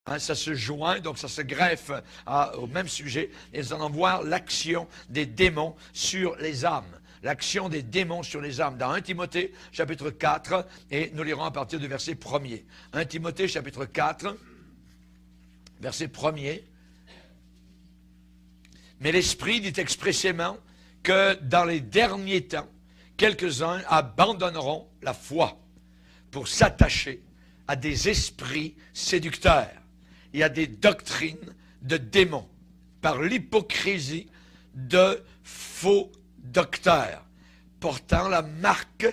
Hein, ça se joint, donc ça se greffe au même sujet. Et nous allons voir l'action des démons sur les âmes. L'action des démons sur les âmes. Dans 1 Timothée, chapitre 4, et nous lirons à partir du verset 1er. 1 Timothée, chapitre 4, verset 1er. Mais l'Esprit dit expressément que dans les derniers temps, quelques-uns abandonneront la foi pour s'attacher à des esprits séducteurs et à des doctrines de démons par l'hypocrisie de faux docteurs portant la marque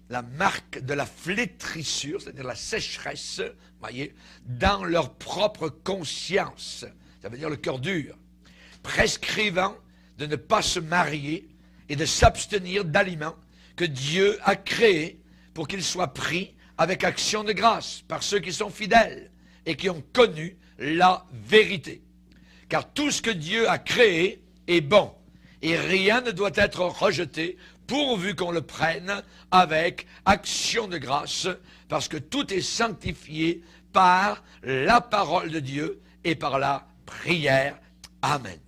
de la flétrissure, c'est-à-dire la sécheresse, voyez, dans leur propre conscience. Ça veut dire le cœur dur. Prescrivant de ne pas se marier et de s'abstenir d'aliments que Dieu a créés pour qu'ils soient pris avec action de grâce par ceux qui sont fidèles et qui ont connu la vérité. Car tout ce que Dieu a créé est bon, et rien ne doit être rejeté pourvu qu'on le prenne avec action de grâce, parce que tout est sanctifié par la parole de Dieu et par la prière. Amen.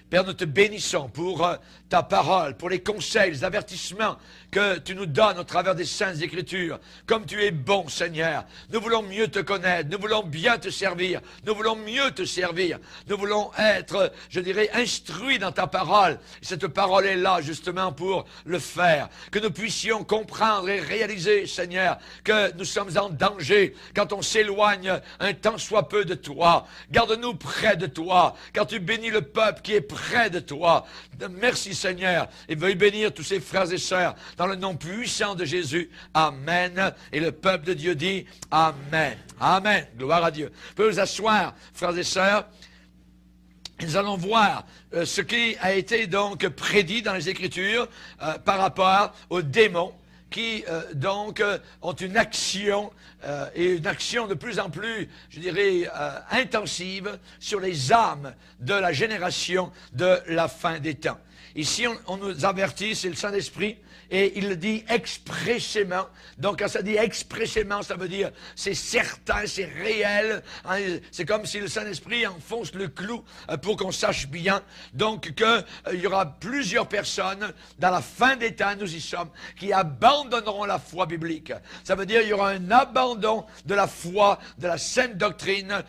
Père, nous te bénissons pour ta parole, pour les conseils, les avertissements que tu nous donnes au travers des Saintes Écritures. Comme tu es bon, Seigneur, nous voulons mieux te connaître, nous voulons bien te servir, nous voulons mieux te servir, nous voulons être, je dirais, instruits dans ta parole. Et cette parole est là, justement, pour le faire. Que nous puissions comprendre et réaliser, Seigneur, que nous sommes en danger quand on s'éloigne un tant soit peu de toi. Garde-nous près de toi, car tu bénis le peuple qui est près de toi. Merci, Seigneur, et veuille bénir tous ces frères et sœurs dans le nom puissant de Jésus. Amen. Et le peuple de Dieu dit Amen. Amen. Gloire à Dieu. Vous pouvez vous asseoir, frères et sœurs. Nous allons voir ce qui a été donc prédit dans les Écritures par rapport aux démons qui donc ont une action et une action de plus en plus, je dirais, intensive sur les âmes de la génération de la fin des temps. Ici, on nous avertit, c'est le Saint-Esprit, et il le dit expressément. Donc, quand ça dit expressément, ça veut dire c'est certain, c'est réel. Hein, c'est comme si le Saint-Esprit enfonce le clou pour qu'on sache bien. Donc, qu'il y aura plusieurs personnes, dans la fin des temps, nous y sommes, qui abandonneront la foi biblique. Ça veut dire qu'il y aura un abandon de la foi, de la sainte doctrine,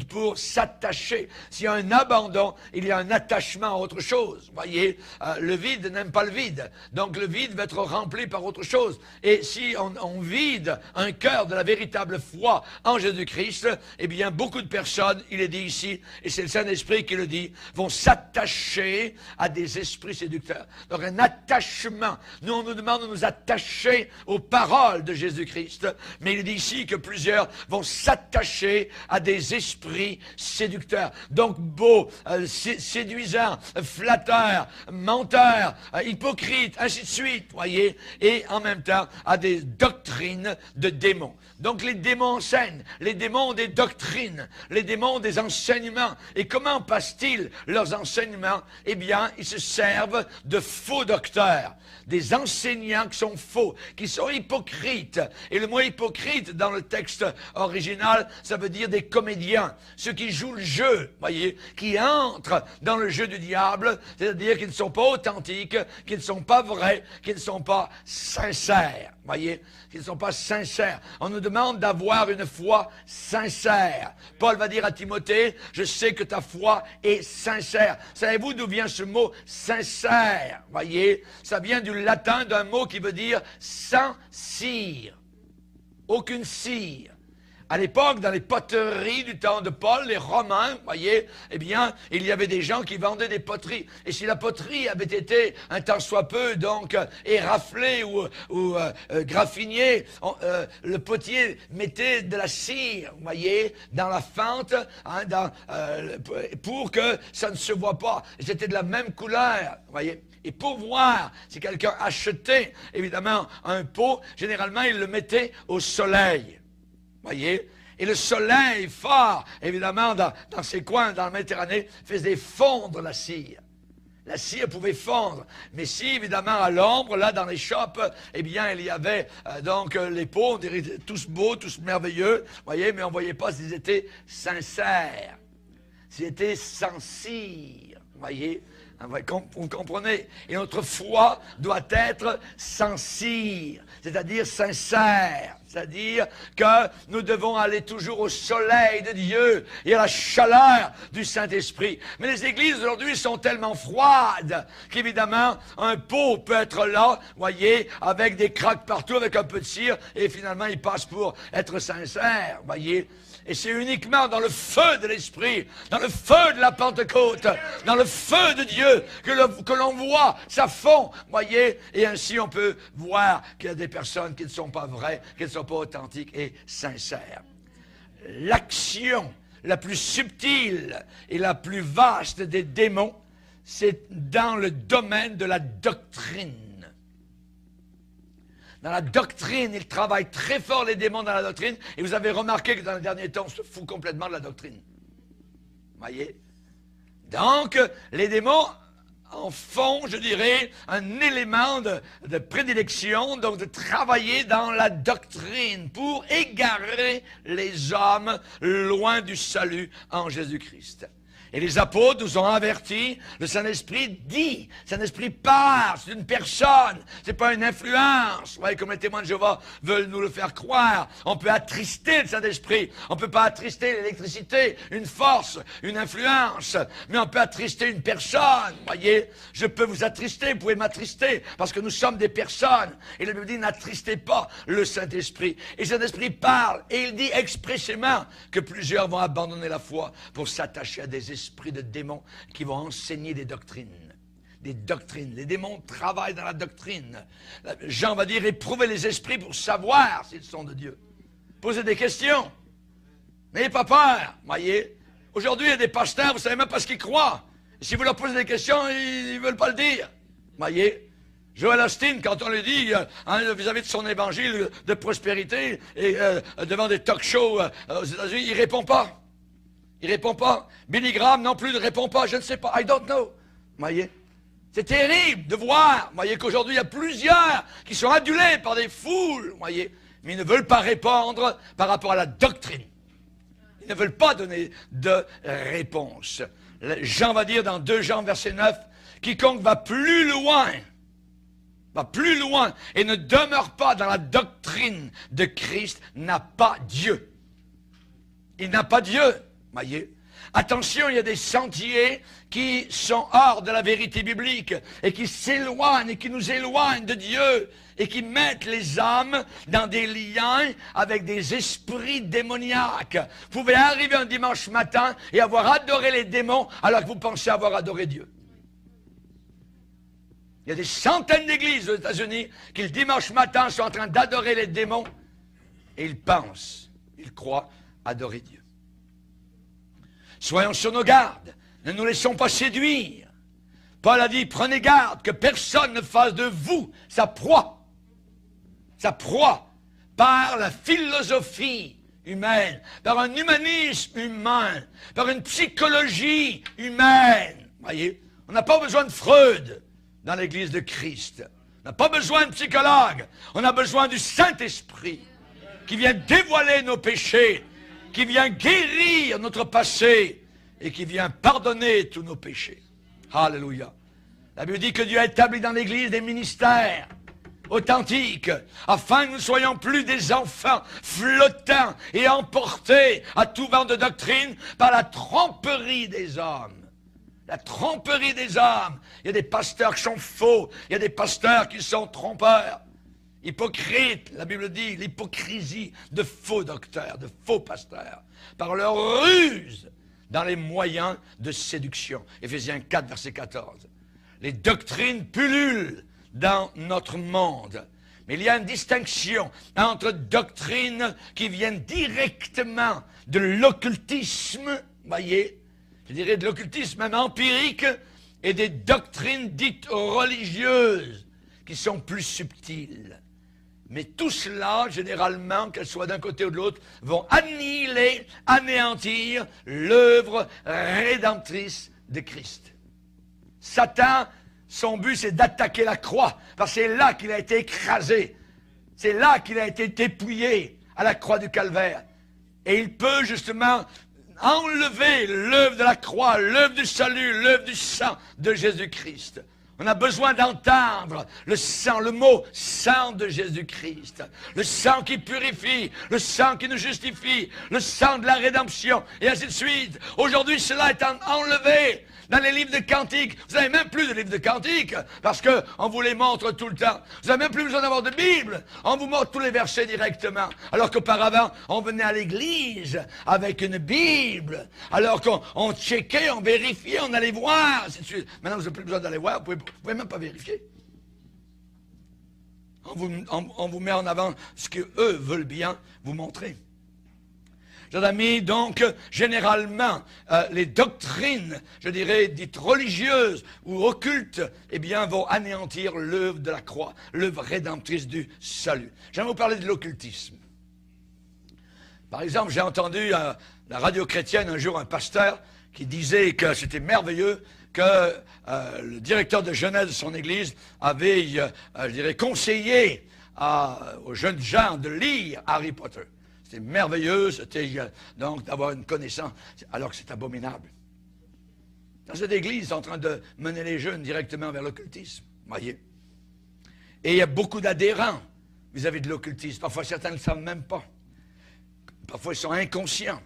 pour s'attacher. S'il y a un abandon, il y a un attachement à autre chose. Vous voyez, le vide n'aime pas le vide. Donc, le vide va être rempli par autre chose. Et si on vide un cœur de la véritable foi en Jésus-Christ, eh bien, beaucoup de personnes, il est dit ici, et c'est le Saint-Esprit qui le dit, vont s'attacher à des esprits séducteurs. Donc, un attachement. Nous, on nous demande de nous attacher aux paroles de Jésus-Christ, mais il dit ici que plusieurs vont s'attacher à des esprits séducteurs. Donc, beaux, séduisants, flatteurs, menteurs, hypocrites, ainsi de suite. Voyez, et en même temps à des doctrines de démons. Donc les démons enseignent, les démons ont des doctrines, les démons ont des enseignements. Et comment passent-ils leurs enseignements? Eh bien, ils se servent de faux docteurs, des enseignants qui sont faux, qui sont hypocrites. Et le mot hypocrite dans le texte original, ça veut dire des comédiens, ceux qui jouent le jeu, voyez, qui entrent dans le jeu du diable, c'est-à-dire qu'ils ne sont pas authentiques, qu'ils ne sont pas vrais, qu'ils ne sont pas sincères, voyez, qu'ils ne sont pas sincères. On nous demande d'avoir une foi sincère. Paul va dire à Timothée, je sais que ta foi est sincère. Savez-vous d'où vient ce mot sincère? Voyez, ça vient du latin d'un mot qui veut dire sans cire. Aucune cire. À l'époque, dans les poteries du temps de Paul, les Romains, voyez, eh bien, il y avait des gens qui vendaient des poteries. Et si la poterie avait été un tant soit peu, donc, éraflée ou graffinée, le potier mettait de la cire, voyez, dans la fente, hein, pour que ça ne se voit pas. Et c'était de la même couleur, voyez. Et pour voir si quelqu'un achetait, évidemment, un pot, généralement, il le mettait au soleil. Voyez, et le soleil fort, évidemment, dans ces coins, dans la Méditerranée, faisait fondre la cire. La cire pouvait fondre. Mais si, évidemment, à l'ombre, là, dans les shops, eh bien, il y avait donc les pots, on dirait tous beaux, tous merveilleux, voyez, mais on ne voyait pas s'ils étaient sincères, s'ils étaient sans cire, voyez. Vous comprenez? Et notre foi doit être sans cire, c'est-à-dire sincère. C'est-à-dire que nous devons aller toujours au soleil de Dieu et à la chaleur du Saint-Esprit. Mais les églises aujourd'hui sont tellement froides qu'évidemment, un pot peut être là, voyez, avec des craques partout, avec un peu de cire, et finalement, il passe pour être sincère, voyez. Et c'est uniquement dans le feu de l'Esprit, dans le feu de la Pentecôte, dans le feu de Dieu que l'on voit, ça fond, voyez. Et ainsi, on peut voir qu'il y a des personnes qui ne sont pas vraies, qui ne sont pas authentiques et sincères. L'action la plus subtile et la plus vaste des démons, c'est dans le domaine de la doctrine. Dans la doctrine, ils travaillent très fort, les démons, dans la doctrine. Et vous avez remarqué que dans les derniers temps, on se fout complètement de la doctrine. Voyez? Donc, les démons en font, je dirais, un élément de prédilection, donc de travailler dans la doctrine pour égarer les hommes loin du salut en Jésus-Christ. Et les apôtres nous ont avertis, le Saint-Esprit dit, le Saint-Esprit parle, c'est une personne, c'est pas une influence. Vous voyez, comme les témoins de Jéhovah veulent nous le faire croire. On peut attrister le Saint-Esprit, on peut pas attrister l'électricité, une force, une influence, mais on peut attrister une personne. Vous voyez, je peux vous attrister, vous pouvez m'attrister, parce que nous sommes des personnes. Et la Bible dit, n'attristez pas le Saint-Esprit. Et le Saint-Esprit parle, et il dit expressément que plusieurs vont abandonner la foi pour s'attacher à des esprits de démons qui vont enseigner des doctrines. Des doctrines. Les démons travaillent dans la doctrine. Jean va dire, éprouvez les esprits pour savoir s'ils sont de Dieu. Posez des questions. N'ayez pas peur, voyez. Aujourd'hui, il y a des pasteurs, vous ne savez même pas ce qu'ils croient. Et si vous leur posez des questions, ils ne veulent pas le dire. Voyez. Joel Osteen, quand on lui dit, vis-à-vis de son évangile de prospérité, et devant des talk-shows aux États-Unis, il ne répond pas. Il ne répond pas. Billy Graham non plus ne répond pas. Je ne sais pas. I don't know. Voyez? C'est terrible de voir, voyez, qu'aujourd'hui, il y a plusieurs qui sont adulés par des foules, voyez, mais ils ne veulent pas répondre par rapport à la doctrine. Ils ne veulent pas donner de réponse. Jean va dire dans 2 Jean, verset 9, quiconque va plus loin et ne demeure pas dans la doctrine de Christ n'a pas Dieu. Il n'a pas Dieu. Voyez? Attention, il y a des sentiers qui sont hors de la vérité biblique et qui s'éloignent et qui nous éloignent de Dieu et qui mettent les âmes dans des liens avec des esprits démoniaques. Vous pouvez arriver un dimanche matin et avoir adoré les démons alors que vous pensez avoir adoré Dieu. Il y a des centaines d'églises aux États-Unis qui le dimanche matin sont en train d'adorer les démons et ils pensent, ils croient adorer Dieu. Soyons sur nos gardes, ne nous laissons pas séduire. Paul a dit, prenez garde que personne ne fasse de vous sa proie par la philosophie humaine, par un humanisme humain, par une psychologie humaine. Voyez, on n'a pas besoin de Freud dans l'Église de Christ. On n'a pas besoin de psychologue. On a besoin du Saint-Esprit qui vient dévoiler nos péchés, qui vient guérir notre passé et qui vient pardonner tous nos péchés. Alléluia. La Bible dit que Dieu a établi dans l'Église des ministères authentiques, afin que nous ne soyons plus des enfants flottants et emportés à tout vent de doctrine par la tromperie des hommes. La tromperie des hommes. Il y a des pasteurs qui sont faux, il y a des pasteurs qui sont trompeurs. Hypocrite, la Bible dit, l'hypocrisie de faux docteurs, de faux pasteurs, par leur ruse dans les moyens de séduction. Éphésiens 4, verset 14. Les doctrines pullulent dans notre monde. Mais il y a une distinction entre doctrines qui viennent directement de l'occultisme, voyez, je dirais de l'occultisme même empirique, et des doctrines dites religieuses, qui sont plus subtiles. Mais tout cela, généralement, qu'elles soient d'un côté ou de l'autre, vont annihiler, anéantir l'œuvre rédemptrice de Christ. Satan, son but, c'est d'attaquer la croix, parce que c'est là qu'il a été écrasé. C'est là qu'il a été dépouillé, à la croix du calvaire. Et il peut justement enlever l'œuvre de la croix, l'œuvre du salut, l'œuvre du sang de Jésus-Christ. On a besoin d'entendre le sang, le mot sang de Jésus-Christ. Le sang qui purifie, le sang qui nous justifie, le sang de la rédemption, et ainsi de suite. Aujourd'hui, cela est enlevé dans les livres de cantiques. Vous n'avez même plus de livres de cantiques, parce qu'on vous les montre tout le temps. Vous n'avez même plus besoin d'avoir de Bible. On vous montre tous les versets directement. Alors qu'auparavant, on venait à l'église avec une Bible. Alors qu'on checkait, on vérifiait, on allait voir, ainsi de suite. Maintenant, vous n'avez plus besoin d'aller voir, vous ne pouvez même pas vérifier. On vous met en avant ce qu'eux veulent bien vous montrer. Chers amis, donc, généralement, les doctrines, je dirais, dites religieuses ou occultes, eh bien, vont anéantir l'œuvre de la croix, l'œuvre rédemptrice du salut. J'aimerais vous parler de l'occultisme. Par exemple, j'ai entendu à la radio chrétienne un jour un pasteur qui disait que c'était merveilleux que le directeur de jeunesse de son église avait, je dirais, conseillé aux jeunes gens de lire Harry Potter. C'était merveilleux, c'était donc d'avoir une connaissance, alors que c'est abominable. Dans cette église, ils sont en train de mener les jeunes directement vers l'occultisme, voyez. Et il y a beaucoup d'adhérents vis-à-vis de l'occultisme. Parfois, certains ne le savent même pas. Parfois, ils sont inconscients.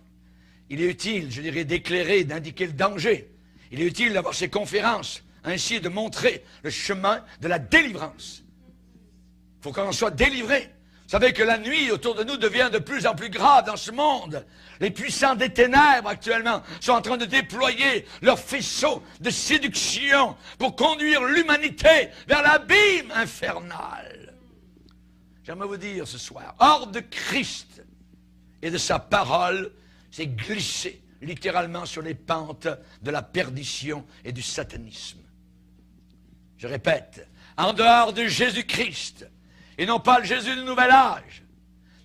Il est utile, je dirais, d'éclairer, d'indiquer le danger. Il est utile d'avoir ces conférences, ainsi de montrer le chemin de la délivrance. Il faut qu'on en soit délivré. Vous savez que la nuit autour de nous devient de plus en plus grave dans ce monde. Les puissants des ténèbres actuellement sont en train de déployer leurs faisceaux de séduction pour conduire l'humanité vers l'abîme infernal. J'aimerais vous dire ce soir, hors de Christ et de sa parole, c'est glisser littéralement sur les pentes de la perdition et du satanisme. Je répète, en dehors de Jésus-Christ, et non pas le Jésus du Nouvel Âge,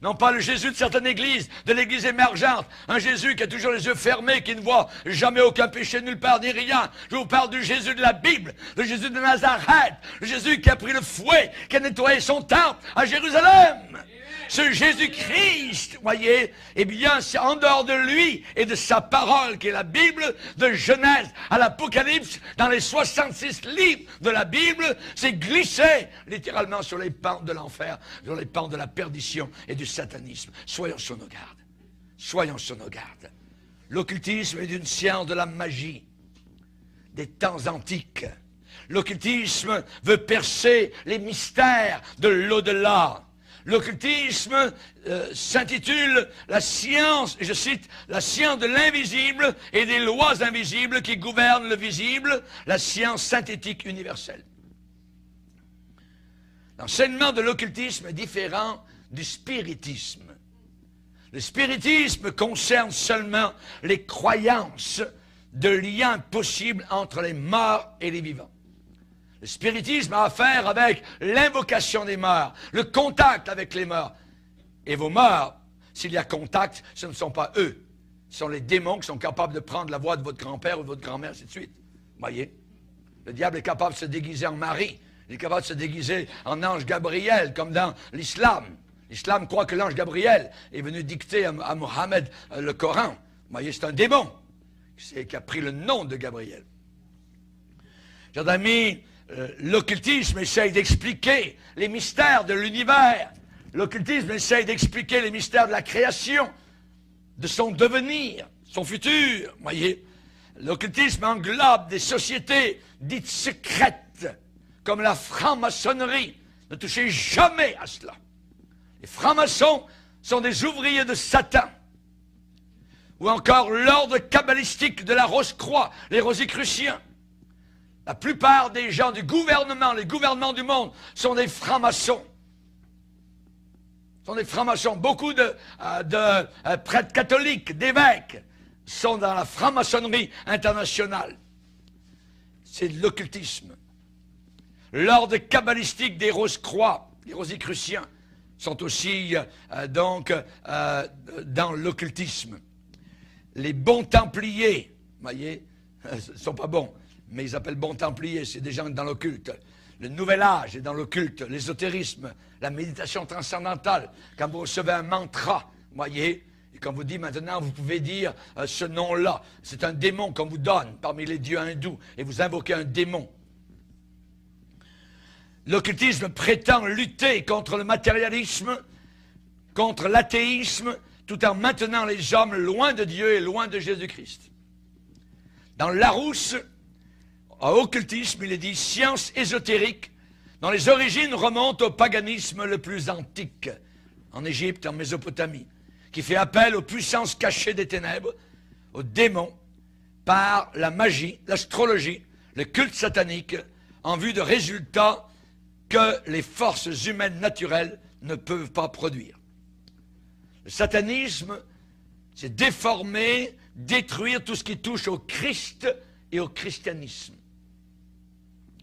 non pas le Jésus de certaines églises, de l'église émergente, un Jésus qui a toujours les yeux fermés, qui ne voit jamais aucun péché nulle part ni rien. Je vous parle du Jésus de la Bible, le Jésus de Nazareth, le Jésus qui a pris le fouet, qui a nettoyé son temple à Jérusalem. Ce Jésus-Christ, voyez, eh bien, c'est en dehors de lui et de sa parole, qui est la Bible, de Genèse à l'Apocalypse, dans les 66 livres de la Bible, c'est glissé littéralement sur les pentes de l'enfer, sur les pentes de la perdition et du satanisme. Soyons sur nos gardes. Soyons sur nos gardes. L'occultisme est une science de la magie des temps antiques. L'occultisme veut percer les mystères de l'au-delà. L'occultisme s'intitule la science, je cite, la science de l'invisible et des lois invisibles qui gouvernent le visible, la science synthétique universelle. L'enseignement de l'occultisme est différent du spiritisme. Le spiritisme concerne seulement les croyances de liens possibles entre les morts et les vivants. Le spiritisme a affaire avec l'invocation des morts, le contact avec les morts. Et vos morts, s'il y a contact, ce ne sont pas eux. Ce sont les démons qui sont capables de prendre la voix de votre grand-père ou de votre grand-mère, ainsi de suite. Voyez? Le diable est capable de se déguiser en Marie. Il est capable de se déguiser en ange Gabriel, comme dans l'islam. L'islam croit que l'ange Gabriel est venu dicter à Mohammed le Coran. Voyez, c'est un démon qui a pris le nom de Gabriel. Chers amis, l'occultisme essaye d'expliquer les mystères de l'univers. L'occultisme essaye d'expliquer les mystères de la création, de son devenir, son futur. Voyez, l'occultisme englobe des sociétés dites secrètes, comme la franc-maçonnerie. Ne touchez jamais à cela. Les francs-maçons sont des ouvriers de Satan. Ou encore l'ordre kabbalistique de la Rose-Croix, les Rosicruciens. La plupart des gens du gouvernement, les gouvernements du monde, sont des francs-maçons. Sont des francs-maçons. Beaucoup de prêtres catholiques, d'évêques, sont dans la franc-maçonnerie internationale. C'est de l'occultisme. L'ordre kabbalistique des Rose-Croix, les Rosicruciens, sont aussi dans l'occultisme. Les bons templiers, voyez, ne sont pas bons. mais ils appellent bons templiers, c'est des gens dans l'occulte. Le nouvel âge est dans l'occulte, l'ésotérisme, la méditation transcendantale. Quand vous recevez un mantra, voyez, et quand vous dit maintenant, vous pouvez dire ce nom-là. C'est un démon qu'on vous donne parmi les dieux hindous, et vous invoquez un démon. L'occultisme prétend lutter contre le matérialisme, contre l'athéisme, tout en maintenant les hommes loin de Dieu et loin de Jésus-Christ. Dans Larousse, à occultisme, il est dit science ésotérique, dont les origines remontent au paganisme le plus antique, en Égypte, en Mésopotamie, qui fait appel aux puissances cachées des ténèbres, aux démons, par la magie, l'astrologie, le culte satanique, en vue de résultats que les forces humaines naturelles ne peuvent pas produire. Le satanisme, c'est déformer, détruire tout ce qui touche au Christ et au christianisme.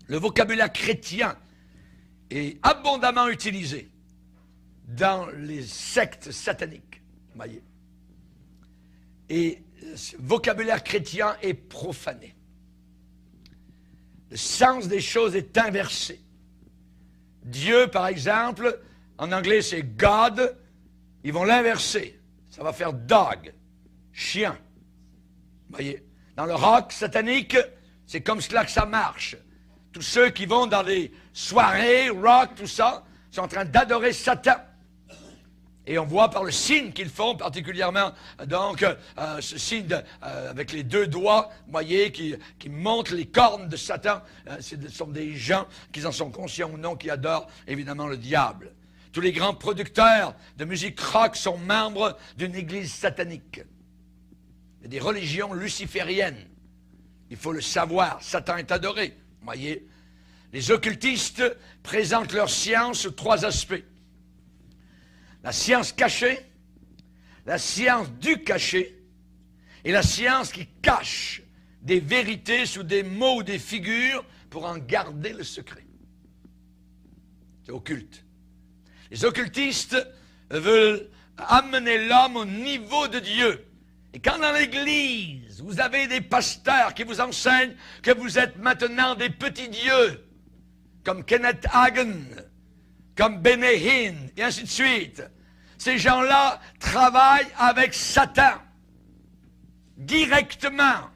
Le vocabulaire chrétien est abondamment utilisé dans les sectes sataniques, voyez. Et ce vocabulaire chrétien est profané. Le sens des choses est inversé. Dieu, par exemple, en anglais c'est God, ils vont l'inverser. Ça va faire dog, chien. Voyez, dans le rock satanique, c'est comme cela que ça marche. Tous ceux qui vont dans les soirées, rock, tout ça, sont en train d'adorer Satan. Et on voit par le signe qu'ils font, particulièrement, donc, ce signe avec les deux doigts, vous voyez, qui montrent les cornes de Satan. Ce sont des gens, qu'ils en sont conscients ou non, qui adorent, évidemment, le diable. Tous les grands producteurs de musique rock sont membres d'une église satanique. Il y a des religions lucifériennes. Il faut le savoir. Satan est adoré. Vous voyez, les occultistes présentent leur science sous trois aspects. La science cachée, la science du caché et la science qui cache des vérités sous des mots ou des figures pour en garder le secret. C'est occulte. Les occultistes veulent amener l'homme au niveau de Dieu. Et quand dans l'Église, vous avez des pasteurs qui vous enseignent que vous êtes maintenant des petits dieux, comme Kenneth Hagin, comme Benny Hinn, et ainsi de suite, ces gens-là travaillent avec Satan, directement.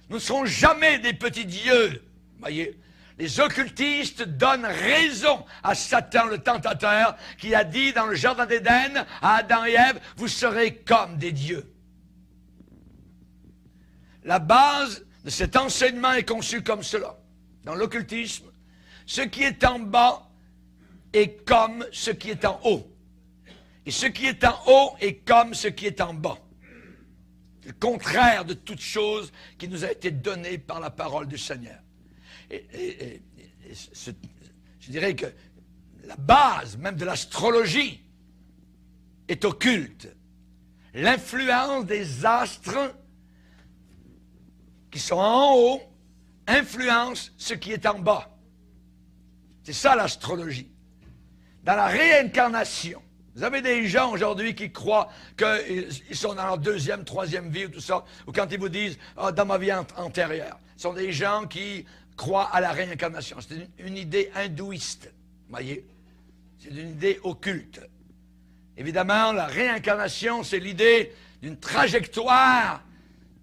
Nous ne serons jamais des petits dieux, voyez. Les occultistes donnent raison à Satan, le tentateur, qui a dit dans le jardin d'Éden à Adam et Ève, vous serez comme des dieux. La base de cet enseignement est conçue comme cela. Dans l'occultisme, ce qui est en bas est comme ce qui est en haut. Et ce qui est en haut est comme ce qui est en bas. C'est le contraire de toute chose qui nous a été donnée par la parole du Seigneur. Je dirais que la base même de l'astrologie est occulte. L'influence des astres qui sont en haut influence ce qui est en bas. C'est ça l'astrologie. Dans la réincarnation, vous avez des gens aujourd'hui qui croient qu'ils sont dans leur deuxième, troisième vie ou tout ça, ou quand ils vous disent « dans ma vie antérieure ». Ce sont des gens qui croient à la réincarnation. C'est une idée hindouiste, voyez. C'est une idée occulte. Évidemment, la réincarnation, c'est l'idée d'une trajectoire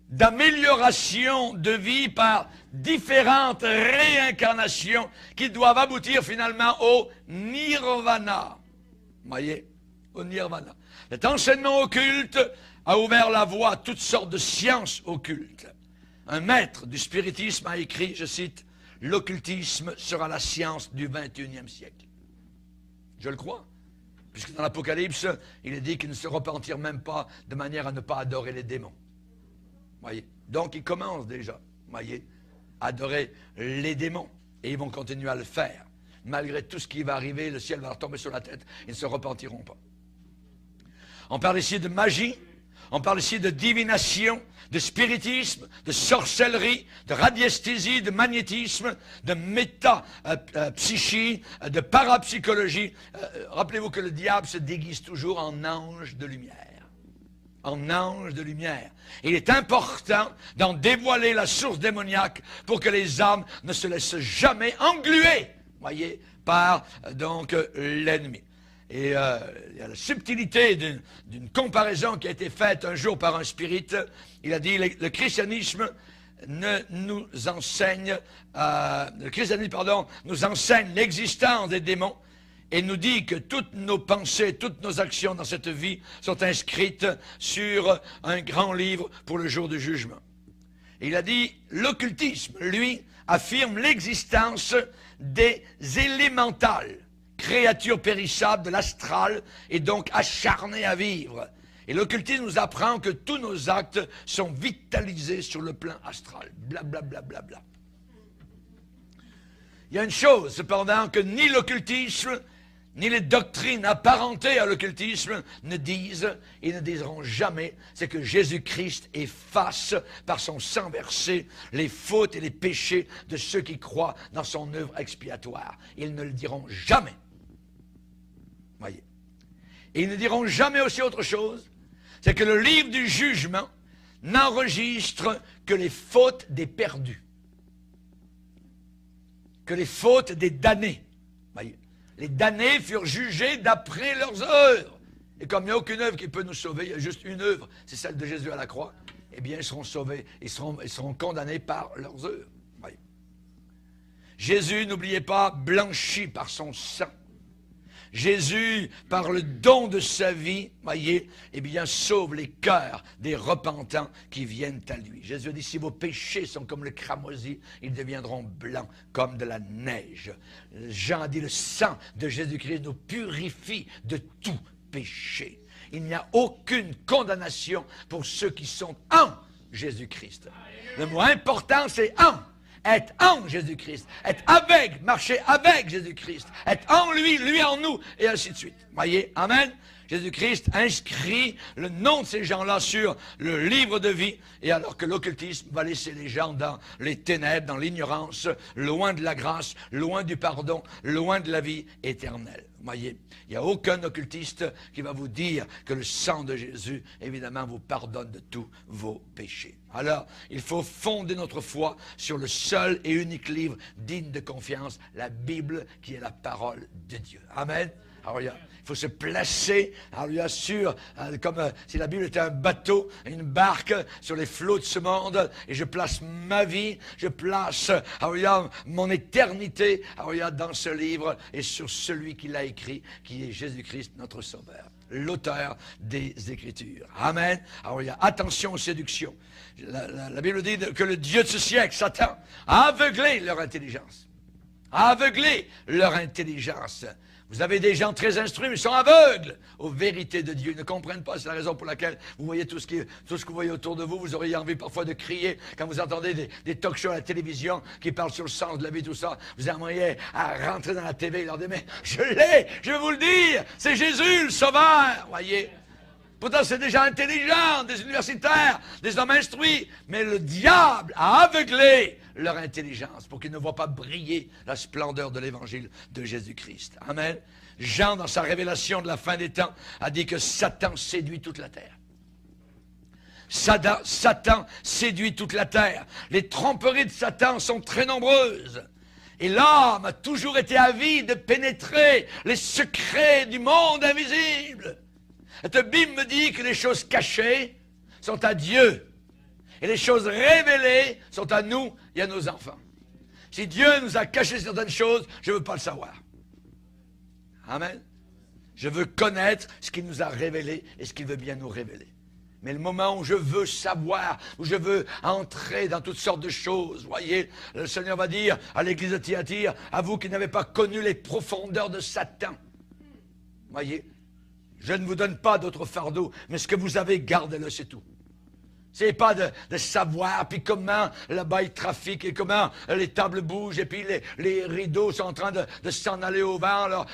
d'amélioration de vie par différentes réincarnations qui doivent aboutir finalement au nirvana. Vous voyez, au nirvana. Cet enseignement occulte a ouvert la voie à toutes sortes de sciences occultes. Un maître du spiritisme a écrit, je cite, « L'occultisme sera la science du XXIe siècle ». Je le crois, puisque dans l'Apocalypse, il est dit qu'ils ne se repentirent même pas de manière à ne pas adorer les démons. Voyez. Donc ils commencent déjà, voyez, à adorer les démons. Et ils vont continuer à le faire. Malgré tout ce qui va arriver, le ciel va leur tomber sur la tête. Ils ne se repentiront pas. On parle ici de magie. On parle ici de divination, de spiritisme, de sorcellerie, de radiesthésie, de magnétisme, de métapsychie, de parapsychologie. Rappelez-vous que le diable se déguise toujours en ange de lumière. en ange de lumière. Il est important d'en dévoiler la source démoniaque pour que les âmes ne se laissent jamais engluer, voyez, par donc l'ennemi. Et il y a la subtilité d'une comparaison qui a été faite un jour par un spirit. Il a dit, le christianisme nous enseigne l'existence des démons et nous dit que toutes nos pensées, toutes nos actions dans cette vie sont inscrites sur un grand livre pour le jour du jugement. Et il a dit, l'occultisme, lui, affirme l'existence des élémentales, créatures périssables de l'astral et donc acharnées à vivre. Et l'occultisme nous apprend que tous nos actes sont vitalisés sur le plan astral. Blablabla. Bla, bla, bla. Il y a une chose, cependant, que ni l'occultisme, ni les doctrines apparentées à l'occultisme ne disent et ne diront jamais, c'est que Jésus-Christ efface par son sang versé les fautes et les péchés de ceux qui croient dans son œuvre expiatoire. Ils ne le diront jamais. Voyez. Et ils ne diront jamais aussi autre chose, c'est que le livre du jugement n'enregistre que les fautes des perdus, que les fautes des damnés. Voyez. Les damnés furent jugés d'après leurs œuvres. Et comme il n'y a aucune œuvre qui peut nous sauver, il y a juste une œuvre, c'est celle de Jésus à la croix, eh bien, ils seront sauvés, ils seront condamnés par leurs œuvres. Voyez. Jésus, n'oubliez pas, blanchi par son sang. Jésus, par le don de sa vie, voyez, eh bien, sauve les cœurs des repentants qui viennent à lui. Jésus a dit, si vos péchés sont comme le cramoisi, ils deviendront blancs comme de la neige. Jean a dit, le sang de Jésus-Christ nous purifie de tout péché. Il n'y a aucune condamnation pour ceux qui sont en Jésus-Christ. Le mot important, c'est en. Être en Jésus-Christ, être avec, marcher avec Jésus-Christ, être en lui, lui en nous, et ainsi de suite. Voyez, amen. Jésus-Christ inscrit le nom de ces gens-là sur le livre de vie, et alors que l'occultisme va laisser les gens dans les ténèbres, dans l'ignorance, loin de la grâce, loin du pardon, loin de la vie éternelle. Voyez, il n'y a aucun occultiste qui va vous dire que le sang de Jésus, évidemment, vous pardonne de tous vos péchés. Alors, il faut fonder notre foi sur le seul et unique livre digne de confiance, la Bible, qui est la parole de Dieu. Amen. Alors, il faut se placer, alors, sur, comme si la Bible était un bateau, une barque sur les flots de ce monde, et je place ma vie, je place alors, mon éternité alors, dans ce livre, et sur celui qui l'a écrit, qui est Jésus-Christ, notre Sauveur, l'auteur des Écritures. Amen. Alors, il y a attention aux séductions. La Bible dit que le Dieu de ce siècle, Satan, a aveuglé leur intelligence. A aveuglé leur intelligence. Vous avez des gens très instruits, mais ils sont aveugles aux vérités de Dieu. Ils ne comprennent pas. C'est la raison pour laquelle vous voyez tout ce que vous voyez autour de vous. Vous auriez envie parfois de crier quand vous entendez des talk-shows à la télévision qui parlent sur le sens de la vie, tout ça. Vous aimeriez à rentrer dans la TV et leur dire, mais je l'ai, je vais vous le dire, c'est Jésus le Sauveur, voyez. Pourtant, c'est des gens intelligents, des universitaires, des hommes instruits. Mais le diable a aveuglé leur intelligence pour qu'ils ne voient pas briller la splendeur de l'évangile de Jésus-Christ. Amen. Jean, dans sa révélation de la fin des temps, a dit que Satan séduit toute la terre. Satan séduit toute la terre. Les tromperies de Satan sont très nombreuses. Et l'homme a toujours été avide de pénétrer les secrets du monde invisible. Cette Bible me dit que les choses cachées sont à Dieu. Et les choses révélées sont à nous et à nos enfants. Si Dieu nous a caché certaines choses, je ne veux pas le savoir. Amen. Je veux connaître ce qu'il nous a révélé et ce qu'il veut bien nous révéler. Mais le moment où je veux savoir, où je veux entrer dans toutes sortes de choses, voyez, le Seigneur va dire à l'église de Thyatire, à vous qui n'avez pas connu les profondeurs de Satan, voyez, je ne vous donne pas d'autre fardeau, mais ce que vous avez, gardez-le, c'est tout. C'est pas de savoir, puis comment là-bas il trafique, et comment les tables bougent, et puis les rideaux sont en train de s'en aller au vent, là.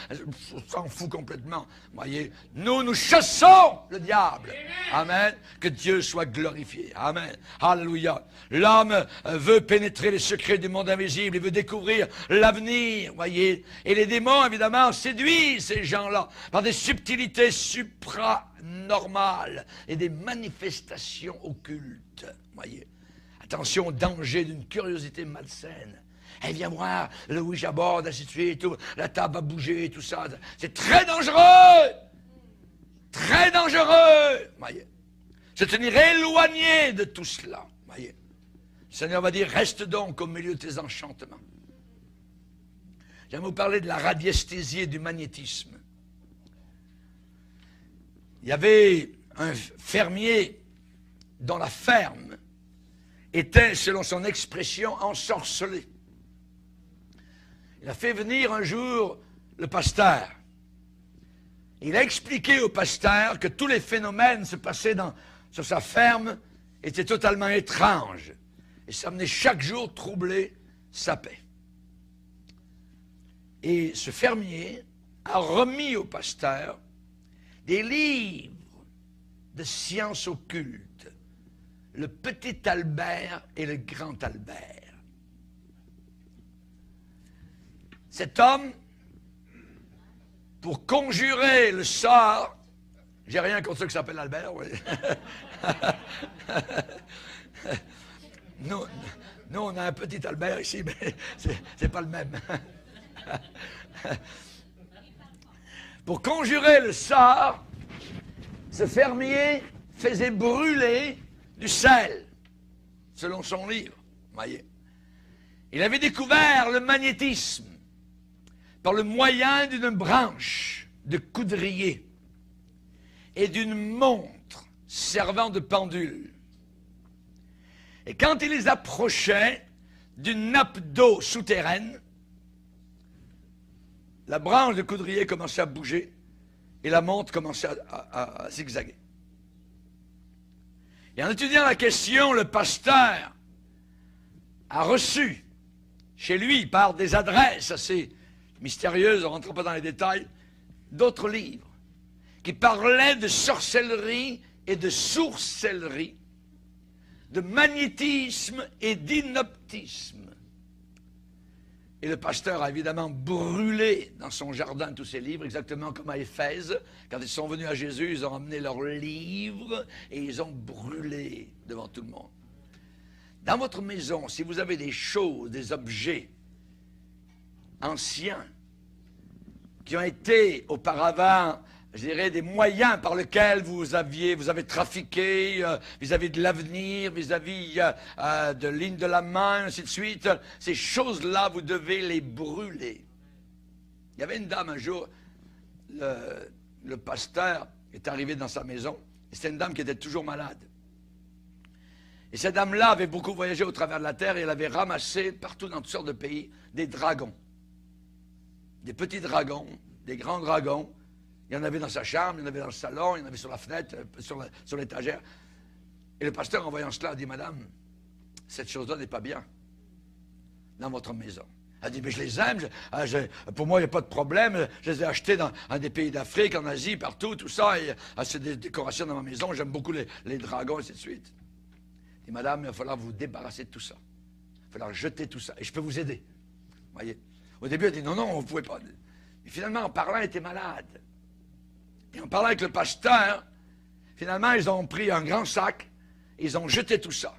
On s'en fout complètement. Voyez, nous chassons le diable. Amen. Que Dieu soit glorifié. Amen. Alléluia. L'homme veut pénétrer les secrets du monde invisible, il veut découvrir l'avenir, voyez. Et les démons, évidemment, séduisent ces gens-là par des subtilités paranormales et des manifestations occultes. Voyez. Attention au danger d'une curiosité malsaine. Elle vient voir le Ouija board, ainsi de suite, tout, la table va bouger, tout ça. C'est très dangereux! Très dangereux! Voyez. Se tenir éloigné de tout cela. Voyez. Le Seigneur va dire, reste donc au milieu de tes enchantements. J'aimerais vous parler de la radiesthésie et du magnétisme. Il y avait un fermier dont la ferme était, selon son expression, ensorcelée. Il a fait venir un jour le pasteur. Il a expliqué au pasteur que tous les phénomènes se passaient sur sa ferme étaient totalement étranges. Et ça venait chaque jour troubler sa paix. Et ce fermier a remis au pasteur des livres de sciences occultes, le petit Albert et le grand Albert. Cet homme, pour conjurer le sort, j'ai rien contre ceux qui s'appellent Albert, oui. Nous, on a un petit Albert ici, mais c'est pas le même. Pour conjurer le sort, ce fermier faisait brûler du sel, selon son livre. Voyez. Il avait découvert le magnétisme par le moyen d'une branche de coudrier et d'une montre servant de pendule. Et quand il les approchait d'une nappe d'eau souterraine, la branche de coudrier commençait à bouger et la montre commençait à zigzaguer. Et en étudiant la question, le pasteur a reçu chez lui, par des adresses assez mystérieuses, on ne rentre pas dans les détails, d'autres livres qui parlaient de sorcellerie et de sourcellerie, de magnétisme et d'inoptisme. Et le pasteur a évidemment brûlé dans son jardin tous ces livres, exactement comme à Éphèse. Quand ils sont venus à Jésus, ils ont emmené leurs livres et ils ont brûlé devant tout le monde. Dans votre maison, si vous avez des choses, des objets anciens qui ont été auparavant, je dirais, des moyens par lesquels vous avez trafiqué vis-à-vis de l'avenir, vis-à-vis de ligne de la main, ainsi de suite. Ces choses-là, vous devez les brûler. Il y avait une dame un jour, le pasteur est arrivé dans sa maison, et c'était une dame qui était toujours malade. Et cette dame-là avait beaucoup voyagé au travers de la terre, et elle avait ramassé partout dans toutes sortes de pays des dragons. Des petits dragons, des grands dragons. Il y en avait dans sa chambre, il y en avait dans le salon, il y en avait sur la fenêtre, sur l'étagère. Et le pasteur, en voyant cela, a dit, madame, cette chose-là n'est pas bien dans votre maison. Elle a dit, mais je les aime, pour moi, il n'y a pas de problème. Je les ai achetés dans des pays d'Afrique, en Asie, partout, tout ça. Et c'est des décorations dans ma maison, j'aime beaucoup les dragons, et ainsi de suite. Elle dit, madame, il va falloir vous débarrasser de tout ça. Il va falloir jeter tout ça. Et je peux vous aider. Vous voyez. Au début, elle dit, non, vous ne pouvez pas. Et finalement, en parlant, elle était malade. Et en parlant avec le pasteur, finalement, ils ont pris un grand sac, et ils ont jeté tout ça.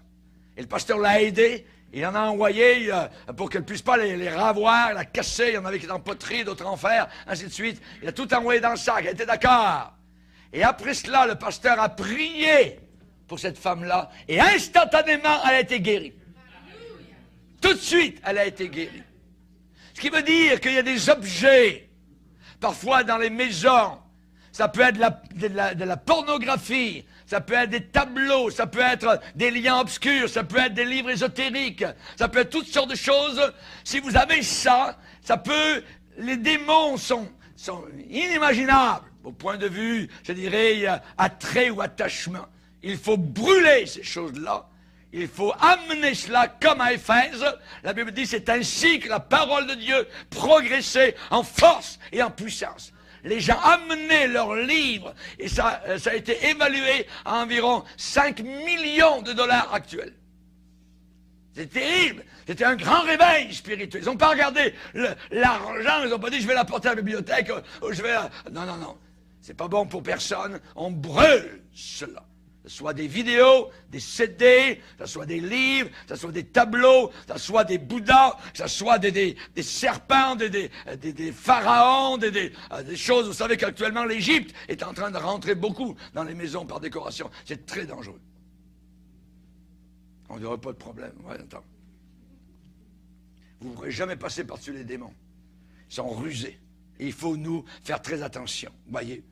Et le pasteur l'a aidé, et il en a envoyé pour qu'elle ne puisse pas les ravoir, la casser. Il y en avait qui étaient en poterie, d'autres en fer, ainsi de suite. Il a tout envoyé dans le sac, elle était d'accord. Et après cela, le pasteur a prié pour cette femme-là, et instantanément, elle a été guérie. Tout de suite, elle a été guérie. Ce qui veut dire qu'il y a des objets, parfois dans les maisons. Ça peut être de la pornographie, ça peut être des tableaux, ça peut être des liens obscurs, ça peut être des livres ésotériques, ça peut être toutes sortes de choses. Si vous avez ça, les démons sont inimaginables au point de vue, je dirais, attrait ou attachement. Il faut brûler ces choses-là. Il faut amener cela comme à Éphèse. La Bible dit, c'est ainsi que la parole de Dieu progressait en force et en puissance. Les gens amenaient leurs livres et ça a été évalué à environ 5 millions de dollars actuels. C'est terrible. C'était un grand réveil spirituel. Ils n'ont pas regardé l'argent, ils n'ont pas dit je vais l'apporter à la bibliothèque ou je vais... Non. C'est pas bon pour personne. On brûle cela. Que ce soit des vidéos, des CD, que ce soit des livres, que ce soit des tableaux, que ce soit des bouddhas, que ce soit des serpents, des pharaons, des choses. Vous savez qu'actuellement, l'Égypte est en train de rentrer beaucoup dans les maisons par décoration. C'est très dangereux. On n'aurait pas de problème. Ouais, attends. Vous ne pourrez jamais passer par-dessus les démons. Ils sont rusés. Et il faut nous faire très attention. Voyez.